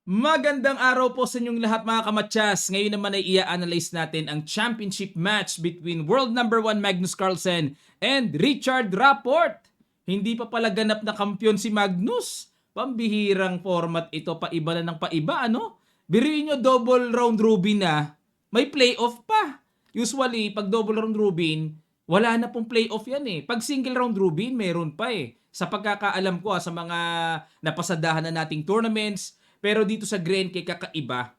Magandang araw po sa inyong lahat mga kamatsas. Ngayon naman ay i-analyze natin ang championship match between world number 1 Magnus Carlsen and Richard Rapport. Hindi pa pala ganap na kampiyon si Magnus. Pambihirang format ito, paiba na ng paiba, ano? Biruin nyo double round robin na, may playoff pa. Usually, pag double round robin, wala na pong playoff yan eh. Pag single round robin, meron pa eh. Sa pagkakaalam ko sa mga napasadahan na nating tournaments, pero dito sa Grand kay kakaiba,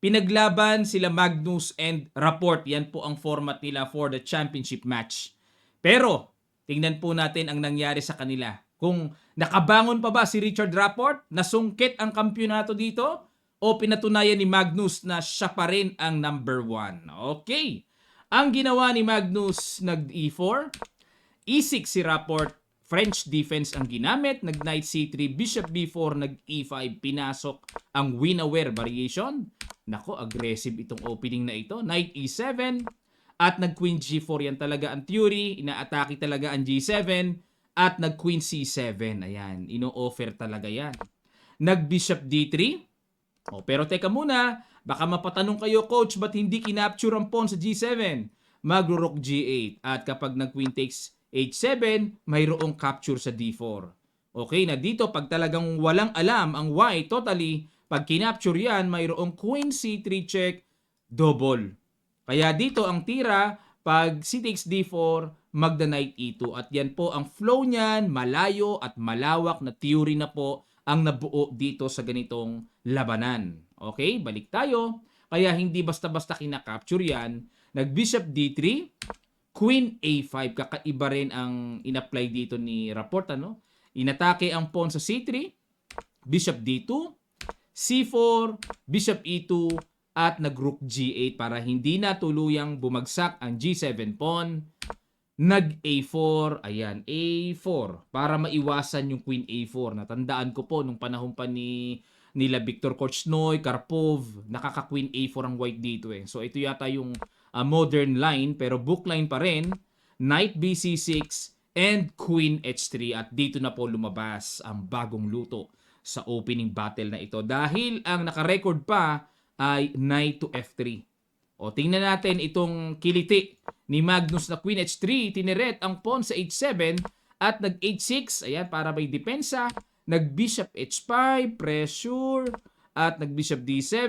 pinaglaban sila Magnus and Rapport. Yan po ang format nila for the championship match. Pero, tingnan po natin ang nangyari sa kanila. Kung nakabangon pa ba si Richard Rapport, nasungkit ang kampyonato dito, o pinatunayan ni Magnus na siya pa rin ang number 1. Okay. Ang ginawa ni Magnus, nag-E4, E6 si Rapport, French defense ang ginamit, nag-Knight C3, Bishop B4, nag-E5, pinasok ang win-aware variation. Nako, aggressive itong opening na ito. Knight E7, at nag-Queen G4, yan talaga ang theory, inaatake talaga ang G7, at nag-Queen C7, ayan, ino-offer talaga yan. Nag-Bishop D3, pero teka muna, baka mapatanong kayo, coach, ba't hindi kinapture ang pawn sa G7? Magro-rook G8, at kapag nag-Queen takes H7, mayroong capture sa D4. Okay, na dito pag talagang walang alam ang white, totally, pag kinapture yan, mayroong Queen C3 check, double. Kaya dito ang tira, pag C takes D4, magda Knight E2. At yan po ang flow niyan, malayo at malawak na theory na po ang nabuo dito sa ganitong labanan. Okay, balik tayo. Kaya hindi basta-basta kinakapture yan. Nag-Bishop D3, Queen A5, kakaiba rin ang in-apply dito ni Rapport, ano? Inatake ang pawn sa C3, Bishop D2, C4, Bishop E2, at nag-Rook G8 para hindi na tuluyang bumagsak ang G7 pawn. Nag-A4, ayan, A4, para maiwasan yung Queen A4. Natandaan ko po nung panahon pa nila Viktor Korchnoi, Karpov, nakaka-Queen A4 ang white dito eh. So ito yata yung modern line, pero book line pa rin, Knight BC6 and Queen H3, at dito na po lumabas ang bagong luto sa opening battle na ito dahil ang nakarecord pa ay Knight to F3. O tingnan natin itong kiliti ni Magnus na Queen H3, tineret ang pawn sa H7 at nag H6, ayan, para may depensa, nag Bishop H5, pressure, at nag Bishop D7,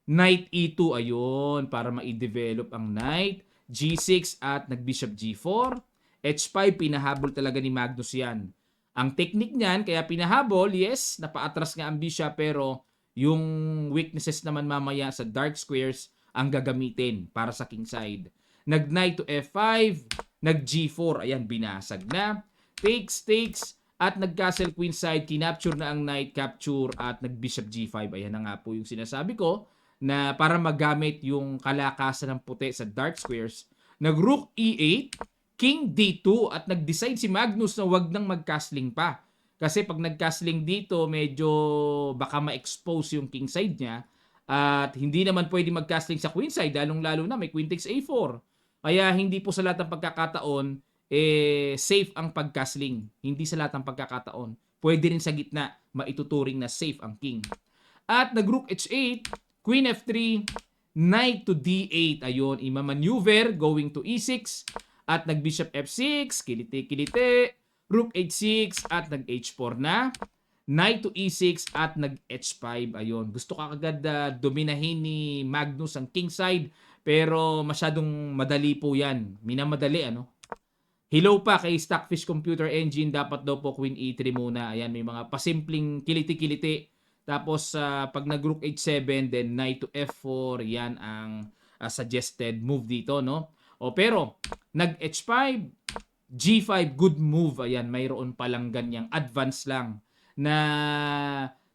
Knight E2, ayun, para ma-develop ang Knight. G6 at nag-Bishop G4. H5, pinahabol talaga ni Magnus yan. Ang technique niyan, kaya pinahabol, yes, napaatras nga ang Bishop, pero yung weaknesses naman mamaya sa dark squares ang gagamitin para sa king side. Nag-Knight to F5, nag-G4, ayan, binasag na. Takes, at nag-Castle Queen side, kinapture na ang Knight, capture, at nag-Bishop G5. Ayan na nga po yung sinasabi ko, na para magamit yung kalakasan ng puti sa dark squares. Nag-Rook E8, King D2, at nag-decide si Magnus na wag nang mag-castling pa. Kasi pag nag-castling dito, medyo baka ma-expose yung king side niya. At hindi naman pwede mag-castling sa queen side, lalong-lalo na may queen takes A4. Kaya hindi po sa lahat ng pagkakataon, safe ang pag-castling. Hindi sa lahat ng pagkakataon. Pwede rin sa gitna, maituturing na safe ang king. At nag-Rook H8, Queen F3, Knight to D8. Ayun, ima-maneuver going to E6 at nag-Bishop F6, kiliti-kiliti, Rook H6 at nag-H4 na. Knight to E6 at nag-H5. Ayun, gusto ka agad dominahin ni Magnus ang king side, pero masyadong madali po yan. Minamadali, ano? Hello pa kay Stockfish Computer Engine, dapat daw po Queen E3 muna. Ayan, may mga pasimpleng kiliti-kiliti. Tapos pag nag-Rook H7, then Knight to F4, yan ang suggested move dito, no? O pero, nag-H5, G5, good move. Ayan, mayroon palang ganyang advance lang na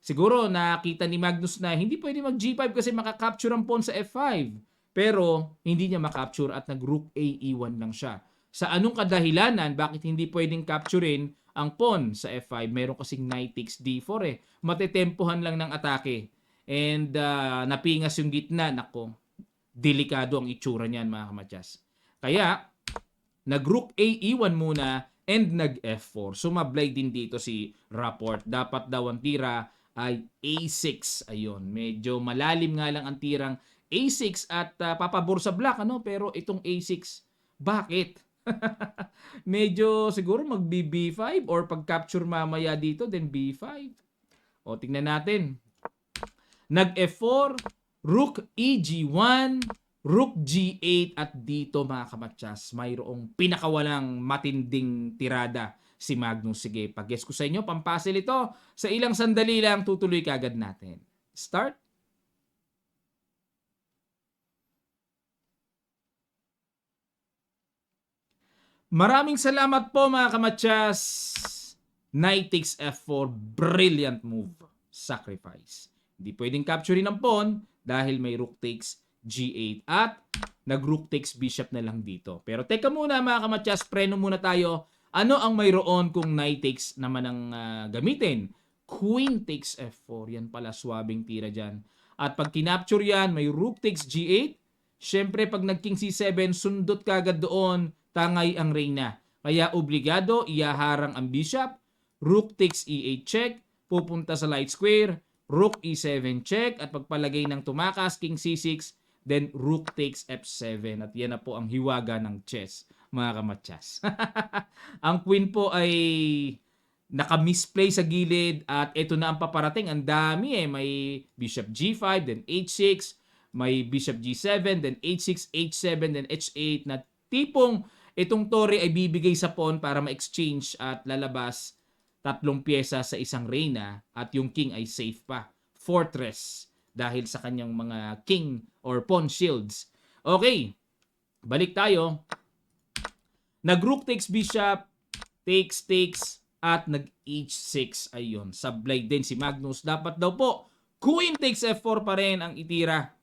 siguro nakita ni Magnus na hindi pwede mag-G5 kasi makakapture ang pawn sa F5. Pero, hindi niya makapture at nag-Rook AE1 lang siya. Sa anong kadahilanan, bakit hindi pwedeng capturein ang pawn sa F5? Meron kasing Knight takes D4 eh. Matetempohan lang ng atake. And napingas yung gitna. Nako, delikado ang itsura niyan mga kamadyas. Kaya, nag-Rook AE1 muna and nag-F4. Sumablay din dito si Rapport. Dapat daw ang tira ay A6. Ayun, medyo malalim nga lang ang tirang A6 at papabor sa black, ano? Pero itong A6, bakit? Medyo siguro mag-B5 or pag-capture mamaya dito, then B5. O, tingnan natin. Nag-F4, Rook EG1, Rook G8 at dito mga kamatsas, mayroong pinakawalang matinding tirada si Magnus. Sige, pag-guess ko sa inyo, pampasil ito. Sa ilang sandali lang, tutuloy kagad natin. Start. Maraming salamat po mga kamatsas. Knight takes F4, brilliant move. Sacrifice. Hindi pwedeng capturein ng pawn dahil may Rook takes G8 at nag-Rook takes Bishop na lang dito. Pero teka muna mga kamatsas, preno muna tayo. Ano ang mayroon kung Knight takes naman ang gamitin? Queen takes F4. Yan pala, swabing tira dyan. At pag kinapture yan, may Rook takes G8. Siyempre, pag nag-King C7, sundot kagad doon, tangay ang reyna. Kaya obligado, iyaharang ang bishop. Rook takes E8 check, pupunta sa light square. Rook E7 check, at pagpalagay ng tumakas, King C6, then Rook takes F7. At yan na po ang hiwaga ng chess, mga kamatsas. Ang queen po ay naka-misplay sa gilid at ito na ang paparating. Ang dami eh. May Bishop G5, then H6, may Bishop G7, then H6, H7, then H8 na tipong itong tore ay bibigay sa pawn para ma-exchange at lalabas tatlong pyesa sa isang reyna at yung king ay safe pa. Fortress dahil sa kanyang mga king or pawn shields. Okay, balik tayo. Nag-Rook takes Bishop, takes, at nag-H6. Ayun, sablay din si Magnus. Dapat daw po, Queen takes F4 pa rin ang itira.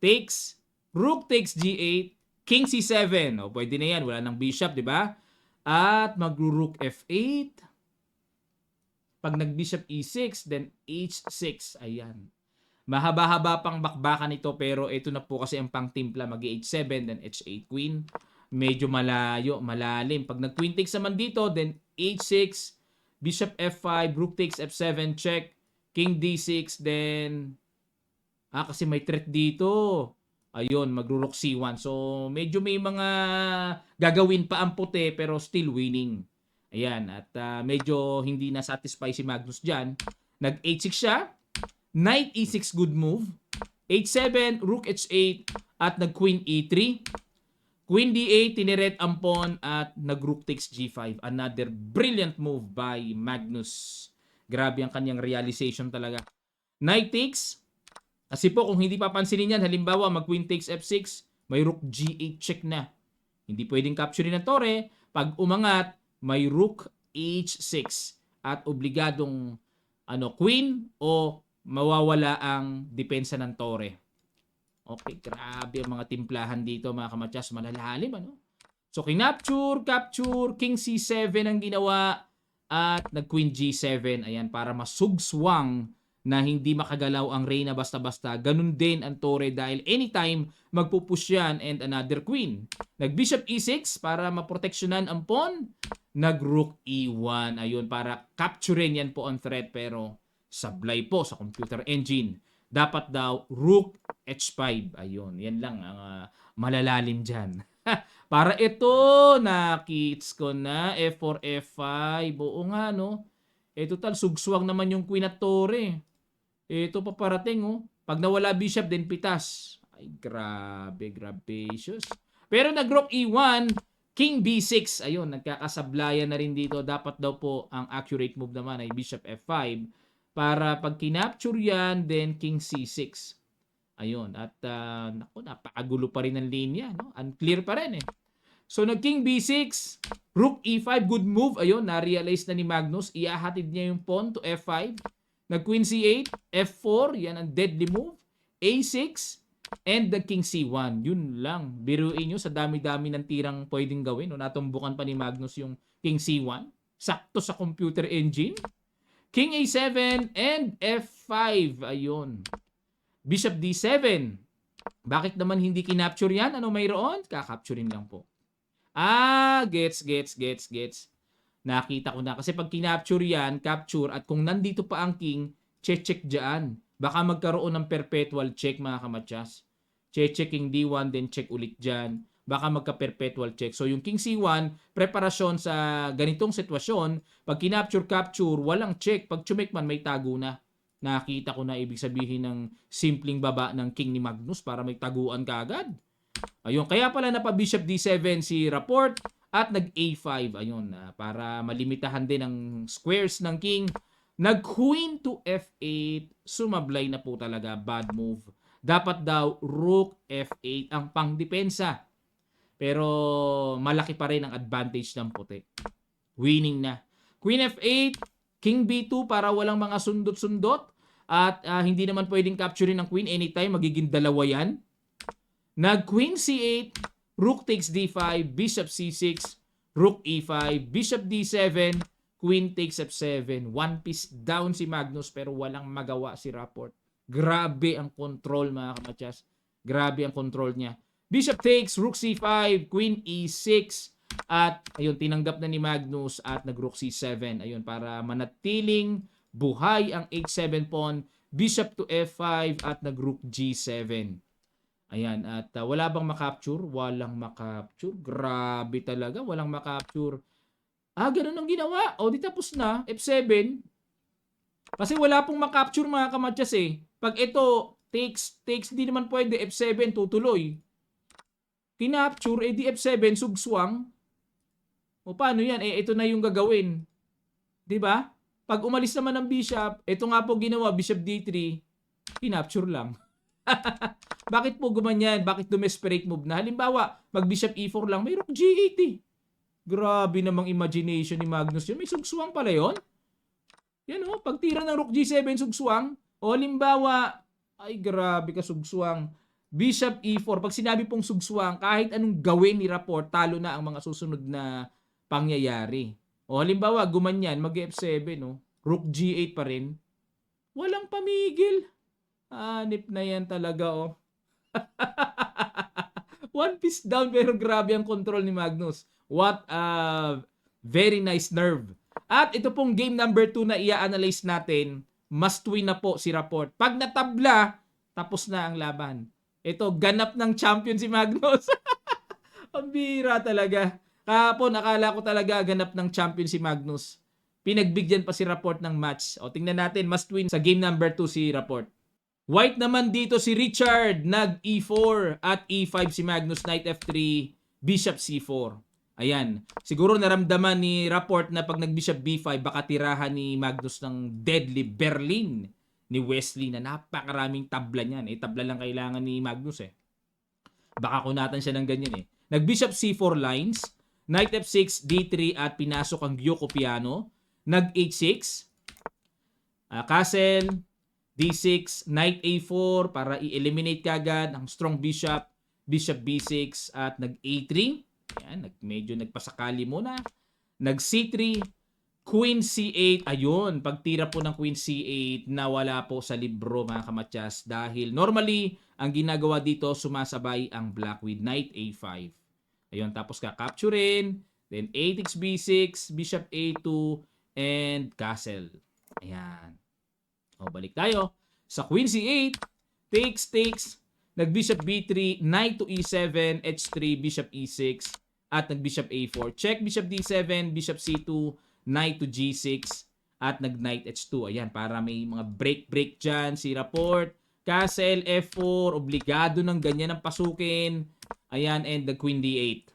Takes, Rook takes G8, King C7. O, pwede na yan. Wala nang Bishop, di ba? At mag-Rook F8. Pag nag-Bishop E6, then H6. Ayan. Mahaba-haba pang bakbakan ito, pero ito na po kasi ang pang-timpla. Mag-H7, then H8 Queen. Medyo malayo, malalim. Pag nag-Queen takes naman dito, then H6, Bishop F5, Rook takes F7, check, King D6, then kasi may threat dito. Ayun, magro-Rook C1. So, medyo may mga gagawin pa ang puti pero still winning. Ayan, at medyo hindi na satisfy si Magnus dyan. Nag-H6 siya. Knight E6, good move. H7, Rook H8, at nag-Queen E3. Queen D8, tineret ang pawn at nag-Rook takes G5. Another brilliant move by Magnus. Grabe ang kanyang realization talaga. Knight takes. Kasi po kung hindi papansinin yan, halimbawa mag-Queen takes F6, may Rook G8 check na. Hindi pwedeng capturein ng tore. Pag umangat, may Rook H6 at obligadong Queen o mawawala ang depensa ng tore. Okay, grabe ang mga timplahan dito mga kamatsas, malalalim So kinapture, capture, King C7 ang ginawa at nag-Queen G7. Ayan, para masugswang na hindi makagalaw ang reyna basta-basta. Ganun din ang tore dahil anytime magpupush yan and another queen. Nag-Bishop E6 para maproteksyonan ang pawn. Nag-Rook E1. Ayun, para capturein yan po on threat pero sablay po sa computer engine. Dapat daw Rook H5. Ayun, yan lang ang malalalim dyan. Para ito, nakits ko na. F4, F5. Oo nga, no? Total, sugswang naman yung queen at tore. Ito pa parating, oh. Pag nawala bishop, then pitas. Ay, grabe, gracious. Pero nag-Rook E1, King B6. Ayun, nagkakasablayan na rin dito. Dapat daw po, ang accurate move naman ay Bishop F5. Para pag kinapture yan, then King C6. Ayun, at napakagulo pa rin ang linya, no? Unclear pa rin eh. So nag-King B6, Rook E5, good move. Ayun, na-realize na ni Magnus. Iahatid niya yung pawn to F5. Nag-Queen C8, F4, yan ang deadly move. A6, and the King C1. Yun lang. Biruin nyo sa dami-dami ng tirang pwedeng gawin. No? Natumbukan pa ni Magnus yung King C1. Sakto sa computer engine. King A7 and F5. Ayun. Bishop D7. Bakit naman hindi kinapture yan? Ano mayroon? Kakapturein lang po. Gets. Nakita ko na. Kasi pag kinapture yan, capture, at kung nandito pa ang king, check dyan. Baka magkaroon ng perpetual check mga kamatsas. Check king D1, then check ulit dyan. Baka magka-perpetual check. So yung king C1, preparasyon sa ganitong sitwasyon, pag kinapture-capture, walang check. Pag chumekman, may tago na. Nakita ko na ibig sabihin ng simpleng baba ng king ni Magnus para may taguan kaagad. Ayun, kaya pala napa-bishop D7 si Rapport at nag-A5. Ayun, para malimitahan din ang squares ng king. Nag-queen to F8. Sumablay na po talaga. Bad move. Dapat daw rook F8 ang pangdepensa. Pero malaki pa rin ang advantage ng puti. Winning na. Queen F8, King B2 para walang mga sundot-sundot. At hindi naman pwedeng capturein ng queen anytime. Magiging dalawa yan. Nag-Queen C8, Rook takes D5, Bishop C6, Rook E5, Bishop D7, Queen takes F7. One piece down si Magnus pero walang magawa si Rapport. Grabe ang control mga kamatsas. Grabe ang control niya. Bishop takes, Rook C5, Queen E6. At ayun, tinanggap na ni Magnus at nag-Rook C7. Ayun, para manatiling buhay ang H7 pawn. Bishop to F5 at nag-Rook G7. Ayan, at wala bang makapture? Walang makapture. Grabe talaga, walang makapture. Ganun ang ginawa. O, di tapos na. F7. Kasi wala pong makapture mga kamatsas eh. Pag ito, takes, di naman pwede. F7, tutuloy. Kinapture, di F7, sugswang. O paano yan? Ito na yung gagawin. 'Di ba? Pag umalis naman ng bishop, ito nga po ginawa, bishop D3, kinapture lang. Bakit po gumanyan? Bakit dumesperate move na? Halimbawa, mag bishop E4 lang, may rook G8 eh. Grabe namang imagination ni Magnus yun. May sugswang pala yun. Yan o, pag tira ng rook G7, sugswang. O halimbawa, ay grabe ka sugswang. Bishop E4, pag sinabi pong sugswang, kahit anong gawin ni Rapport, talo na ang mga susunod na pangyayari. O halimbawa, gumanyan, mag-F7, no? Rook G8 pa rin. Walang pamigil. Hanip na yan talaga, oh. One piece down, pero grabe ang control ni Magnus. What a very nice nerve. At ito pong game number 2 na i-analyze natin, must win na po si Rapport. Pag natabla, tapos na ang laban. Ito, ganap ng champion si Magnus. Ang bira talaga. Kahapon, akala ko talaga ganap ng champion si Magnus. Pinagbigyan pa si Rapport ng match. O, tingnan natin, must win sa game number 2 si Rapport. White naman dito si Richard, nag E4 at E5 si Magnus, knight F3, bishop C4. Ayan, siguro naramdaman ni Rapport na pag nag-bishop B5, baka tirahan ni Magnus ng deadly Berlin ni Wesley na napakaraming tabla niyan. Tabla lang kailangan ni Magnus eh. Baka kunatan siya ng ganyan eh. Nag-bishop C4 lines, knight F6, D3 at pinasok ang Gyoko piano. Nag-H6, castle, D6, knight A4 para i-eliminate kagad ang strong bishop, bishop B6 at nag-A3. Yan, medyo nagpasakali muna. Nag-C3, Queen C8. Ayun, pagtira po ng Queen C8 nawala po sa libro mga kamatsas dahil normally ang ginagawa dito sumasabay ang black with knight A5. Ayun, tapos ka-capturein, then A takes B6, bishop A2 and castle. Ayan. O, balik tayo. Sa Queen C8, takes, nag-bishop B3, knight to E7, H3, bishop E6, at nag-bishop A4. Check, bishop D7, bishop C2, knight to G6, at nag-knight H2. Ayan, para may mga break dyan. Si Rapport, castle, F4, obligado ng ganyan ang pasukin. Ayan, and the Queen D8.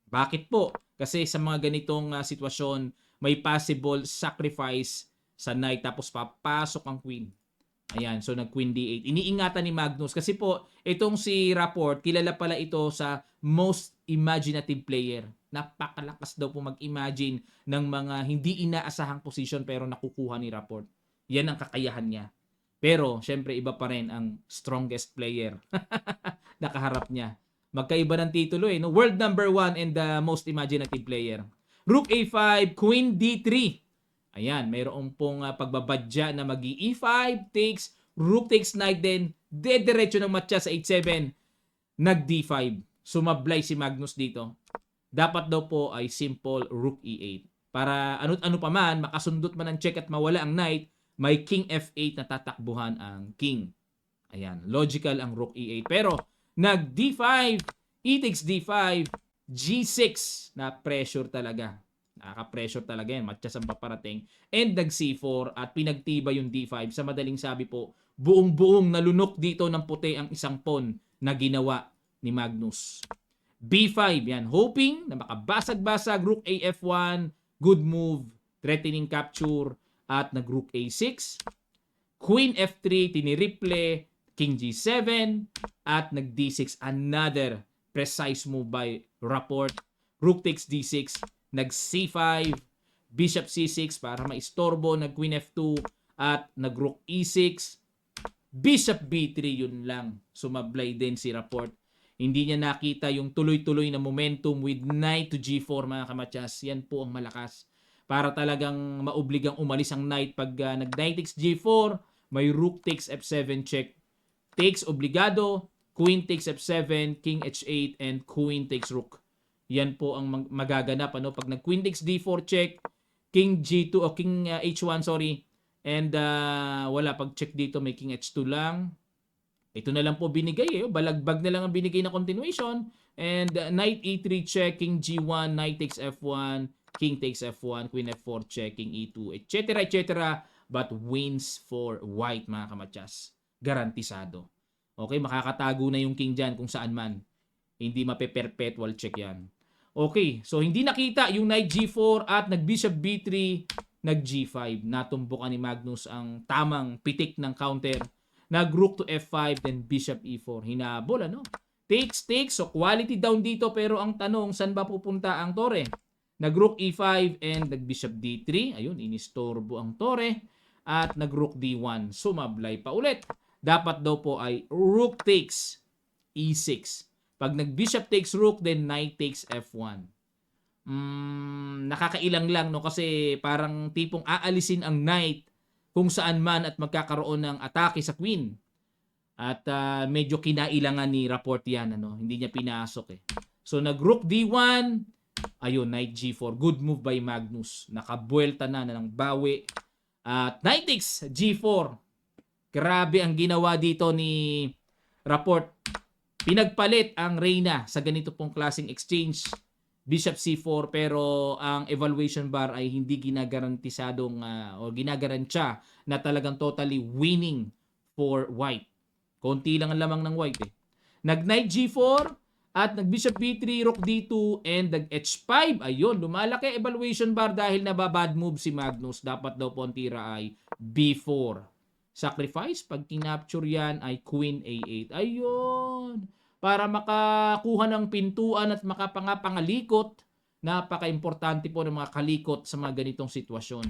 Bakit po? Kasi sa mga ganitong sitwasyon, may possible sacrifice sa knight tapos papasok ang queen. Ayan, so nag-Queen D8. Iniingatan ni Magnus kasi po itong si Rapport, kilala pala ito sa most imaginative player. Napakalakas daw po mag-imagine ng mga hindi inaasahang position pero nakukuha ni Rapport. Yan ang kakayahan niya. Pero syempre iba pa rin ang strongest player. Nakaharap niya. Magkaiba ng titulo eh, no? World number 1 and the most imaginative player. Rook A5, Queen D3. Ayan, mayroong pong pagbabadya na mag-E5, takes, rook takes knight din, dediretso ng matcha sa H7, nag-D5. Sumablay si Magnus dito. Dapat daw po ay simple rook E8. Para ano pa man, makasundot man ang check at mawala ang knight, may king f8 na tatakbuhan ang king. Ayan, logical ang rook e8. Pero nag d5, e takes d5, g6 na pressure talaga. Nakaka-pressure talaga yan. Matchas ang paparating. And nag c4 at pinagtiba yung d5. Sa madaling sabi po, buong-buong nalunok dito ng puti ang isang pawn na ginawa ni Magnus. b5, yan. Hoping na makabasag-basag. Rook af1, good move, threatening capture, at nag rook a6. Queen f3, tiniriple, king g7, at nag d6. Another precise move by Rapport. Rook takes d6, nag c5, bishop c6 para maistorbo, nag queen f2, at nag rook e6, bishop b3, yun lang. Sumablay din si Rapport. Hindi niya nakita yung tuloy-tuloy na momentum with knight to g4 mga kamatyas. Yan po ang malakas. Para talagang maobligang umalis ang knight pag nag-knight takes g4, may rook takes f7 check. Takes obligado, queen takes f7, king h8, and queen takes rook. Yan po ang magaganap pag nag-queen takes d4 check, king g2 o king h1 sorry. And wala, pag check dito may king h2 lang. Ito na lang po binigay balagbag na lang ang binigay na continuation. And knight e3 check, king g1, knight takes f1, king takes f1, queen f4 check, king e2, etc. etc. But wins for white mga kamatyas. Garantisado. Okay, makakatago na yung king dyan kung saan man. Hindi mape-perpetual check yan. Okay, so hindi nakita yung knight g4 at nag-bishop b3, nag-g5. Natumbukan ni Magnus ang tamang pitik ng counter. Nag-rook to f5, then bishop e4. Hinabol, Takes. So, quality down dito. Pero ang tanong, saan ba pupunta ang tore? Nag-rook e5 and nag-bishop d3. Ayun, inistorbo ang tore. At nag-rook d1. Sumablay pa ulit. Dapat daw po ay rook takes e6. Pag nag-bishop takes rook, then knight takes f1. Nakakailang lang, kasi parang tipong aalisin ang knight kung saan man at magkakaroon ng atake sa queen. At medyo kinailangan ni Rapport yan. Hindi niya pinasok So nag-rook d1. Ayun, knight g4. Good move by Magnus. Nakabuelta na ng bawi. At knight takes g4. Grabe ang ginawa dito ni Rapport. Pinagpalit ang reyna sa ganito pong klaseng exchange. Bishop c4 pero ang evaluation bar ay hindi ginagarantisadong o ginagarantiya na talagang totally winning for white. Konti lang ang lamang ng white Nag knight g4 at nag bishop b3, rook d2 and nag h5. Ayun, lumalaki evaluation bar dahil nababad move si Magnus. Dapat daw po ang tira ay b4. Sacrifice, pag kinapture yan ay queen a8. Ayun. Para makakuha ng pintuan at makapangalikot. Napaka-importante po ng mga kalikot sa mga ganitong sitwasyon.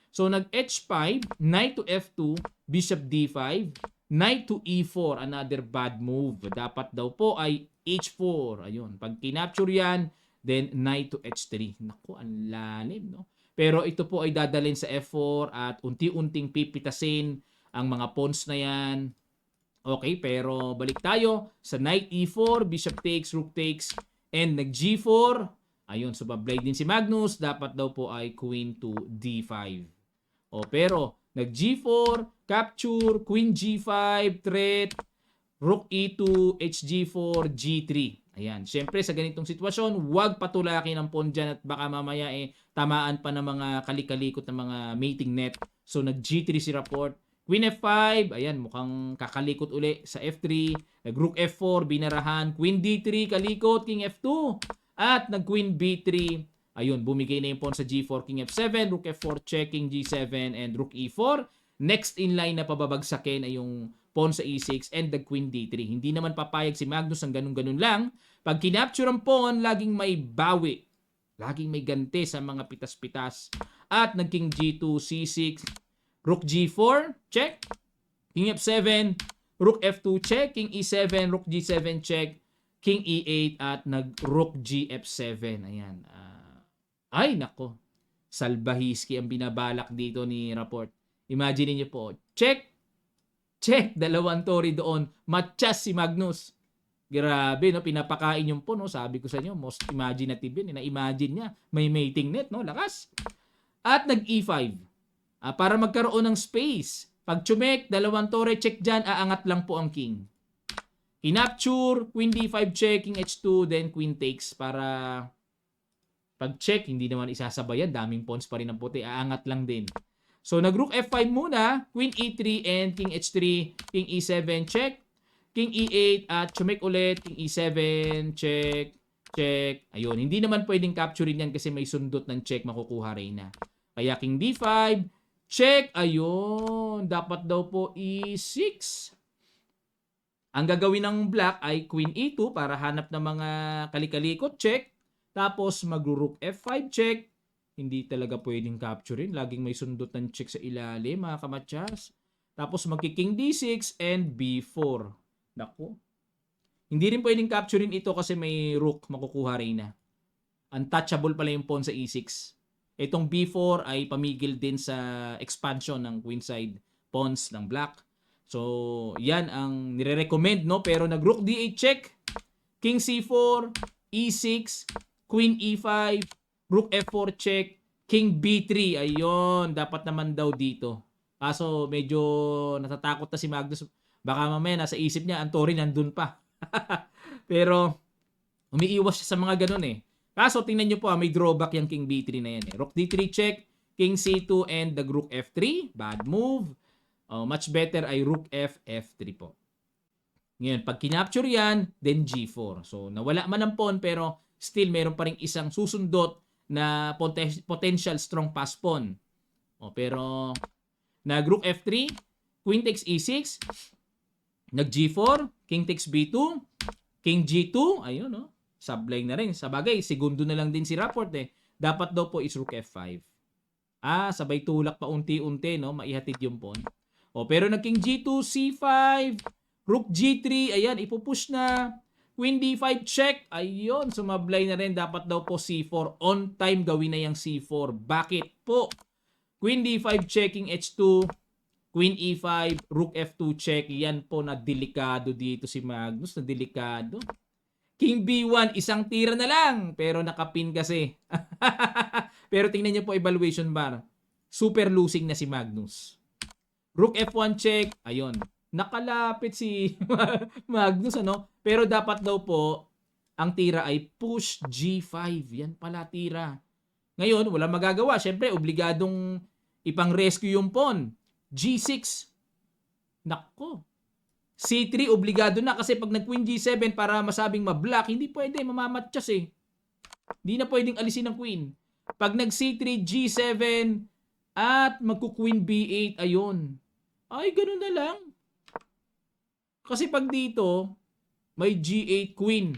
So, nag-h5, knight to f2, bishop d5, knight to e4, another bad move. Dapat daw po ay h4. Ayun. Pag kinapture yan, then knight to h3. Naku, ang lalim, Pero ito po ay dadalhin sa f4 at unti-unting pipitasin ang mga pawns na yan. Okay, pero balik tayo sa knight e4, bishop takes, rook takes, and nag g4. Ayun, subablay din si Magnus. Dapat daw po ay queen to d5. Pero nag g4, capture, queen g5, threat, rook e2, hg4, g3. Ayan, syempre sa ganitong sitwasyon, huwag patulakin ang pawn dyan at baka mamaya tamaan pa ng mga kalikalikot ng mga mating net. So nag g3 si Rapport. Queen f5, ayan, mukhang kakalikot uli sa f3. Nag-rook f4, binarahan. Queen d3, kalikot, king f2. At nag-queen b3. Ayun, bumigay na yung pawn sa g4, king f7, rook f4, check, king g7, and rook e4. Next in line na pababagsakin ay yung pawn sa e6 and nag-queen d3. Hindi naman papayag si Magnus ang ganun-ganun lang. Pag kinapture ang pawn, laging may bawi. Laging may ganti sa mga pitas-pitas. At nag-king g2, c6, rook g4, check. King f7, rook f2, check. King e7, rook g7, check. King e8 at nag-rook gf7. Ayan. Ay, nako. Salbahiski ang binabalak dito ni Rapport. Imagine niyo po. Check. Check. Dalawang tori doon. Matchas si Magnus. Grabe, pinapakain yung po, Sabi ko sa inyo, most imaginative yun. Na-imagine niya. May mating net, Lakas. At nag e5. Para magkaroon ng space. Pag chumek, dalawang tore check dyan, aangat lang po ang king. Kinapture, queen d5 check, king h2, then queen takes para pag check, hindi naman isasabayan, daming pawns pa rin ng puti, aangat lang din. So nag-rook f5 muna, queen e3 and king h3, king e7 check, king e8 at chumek ulit, king e7 check, check. Ayun, hindi naman pwedeng capturein yan kasi may sundot ng check makukuha reyna. Kaya king d5, check, ayun, dapat daw po e6. Ang gagawin ng black ay queen e2 para hanap ng mga kalikalikot, check. Tapos mag-rook f5 check. Hindi talaga pwedeng capturein. Laging may sundot ng check sa ilalim, mga kamatsas. Tapos magki-king d6 and b4. Naku. Hindi rin pwedeng capturein ito kasi may rook makukuha reyna. Untouchable pala yung pawn sa e6. Itong b4 ay pamigil din sa expansion ng queenside pawns ng black. So, yan ang nire-recommend, no? Pero nag-rook d8 check, king c4, e6, queen e5, rook f4 check, king b3. Ayun, dapat naman daw dito. Kaso medyo natatakot na si Magnus. Baka mamaya nasa isip niya, ang Tori nandun pa. Pero umiiwas siya sa mga ganun eh. Kaso tingnan nyo po, may drawback yung king b3 na yan eh. Rook d3 check, king c2 and the rook f3. Bad move. Much better ay rook f, f3 po. Ngayon, pag kinapture yan, then g4. So, nawala man ang pawn pero still meron pa rin isang susundot na potential strong pass pawn. Pero nag-rook f3, queen takes e6, nag-g4, king takes b2, king g2, ayun no, subline na rin. Sa bagay, segundo na lang din si Rapport eh. Dapat daw po is rook f5. Sabay tulak pa unti-unti, no, maihatid yung pawn. Pero nagking g2, c5, rook g3, ayan, ipupush na. Queen d5 check, ayun, sumablay na rin. Dapat daw po c4. On time gawin na yung c4. Bakit po? Queen d5 checking h2, queen e5, rook f2 check. Yan po na delikado dito si Magnus, na delikado. King b1, isang tira na lang. Pero nakapin kasi. Pero tingnan niyo po evaluation bar. Super losing na si Magnus. Rook f1 check. Ayun. Nakalapit si Magnus, ano? Pero dapat daw po, ang tira ay push g5. Yan pala tira. Ngayon, wala magagawa. Siyempre, obligadong ipang-rescue yung pawn. g6. Nako. c3, obligado na kasi pag nag-queen g7 para masabing ma-block, hindi pwede. Mamamatchas eh. Hindi na pwedeng alisin ng queen. Pag nag-c3, g7, at magku-queen b8, ayun. Ay, ganun na lang. Kasi pag dito, may g8 queen.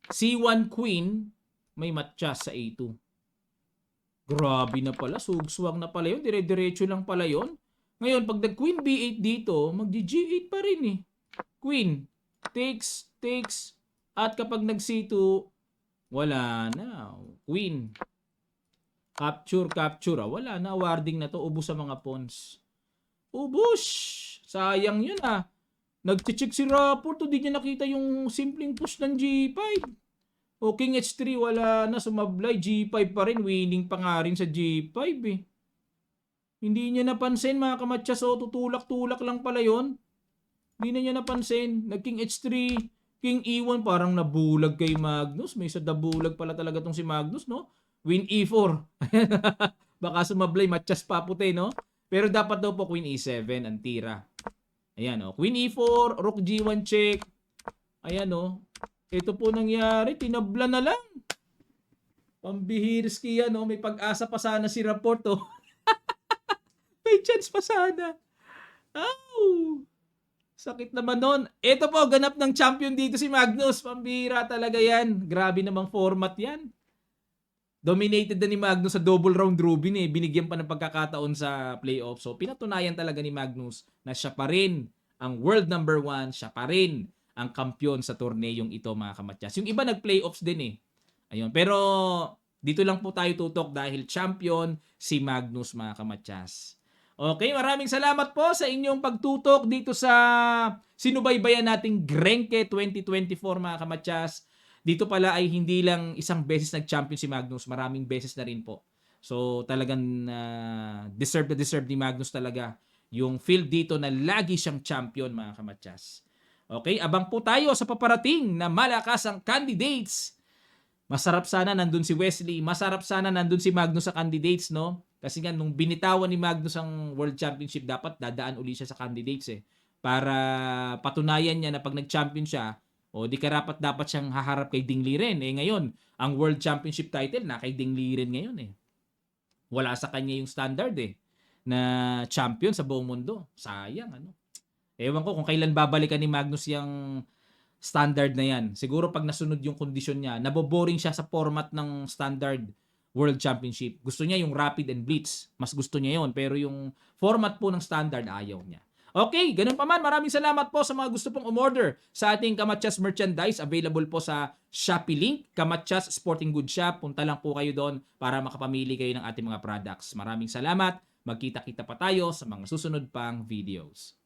c1 queen, may matchas sa a2. Grabe na pala, sugswang na pala yun. Dire-diretso lang pala yun. Ngayon, pag nag-queen b8 dito, mag-g8 pa rin eh. Queen, takes, takes. At kapag nag-c2, wala na. Queen. Capture, capture. Wala na, warding na to. Ubus sa mga pawns. Ubus! Sayang yun ah. Nag-check si Rapport, di niya nakita yung simpleng push ng G5. King H3, wala na, sumablay. G5 pa rin, winning pa nga rin sa G5 eh. Hindi niya napansin mga kamatsas, tutulak-tulak lang pala yon. Hindi na niya napansin. Nag-King H3, King E1, parang nabulag kay Magnus. May sa dabulag pala talaga tong si Magnus, no? Queen E4. Baka sumablay, matchas pa puti, no? Pero dapat daw po Queen E7 ang tira. Ayan, Queen E4, Rook G1 check. Ayan, ito po nangyari. Tinabla na lang. Pambihirski yan, may pag-asa pa sana si Rapport, May chance pa sana. Ow! Sakit naman nun. Ito po, ganap ng champion dito si Magnus. Pambihira talaga yan. Grabe namang format yan. Dominated na ni Magnus sa double round robin eh. Binigyan pa ng pagkakataon sa playoff. So, pinatunayan talaga ni Magnus na siya pa rin ang world number 1. Siya pa rin ang kampiyon sa torneyong ito, mga kamatyas. Yung iba nag-playoffs din eh. Ayun. Pero, dito lang po tayo tutok dahil champion si Magnus, mga kamatyas. Okay, maraming salamat po sa inyong pagtutok dito sa sinubaybayan nating Grenke 2024, mga kamatyas. Dito pala ay hindi lang isang beses nag-champion si Magnus, maraming beses na rin po. So talagang deserve na deserve ni Magnus talaga yung field dito na lagi siyang champion mga kamatsas. Okay, abang po tayo sa paparating na malakas ang candidates. Masarap sana nandun si Wesley, masarap sana nandun si Magnus sa candidates, no? Kasi nga nung binitawan ni Magnus ang World Championship, dapat dadaan uli siya sa candidates para patunayan niya na pag nag-champion siya, o di karapat dapat siyang haharap kay Ding Liren. Ngayon, ang World Championship title na kay Ding Liren ngayon Wala sa kanya yung standard na champion sa buong mundo. Sayang Ewan ko kung kailan babalikan ni Magnus yung standard na yan. Siguro pag nasunod yung kondisyon niya, naboboring siya sa format ng standard World Championship. Gusto niya yung rapid and blitz. Mas gusto niya yon. Pero yung format po ng standard, ayaw niya. Okay, ganun pa man. Maraming salamat po sa mga gusto pong umorder sa ating Kamatsas merchandise. Available po sa Shopee link, Kamatsas Sporting Goods Shop. Punta lang po kayo doon para makapamili kayo ng ating mga products. Maraming salamat. Magkita-kita pa tayo sa mga susunod pang videos.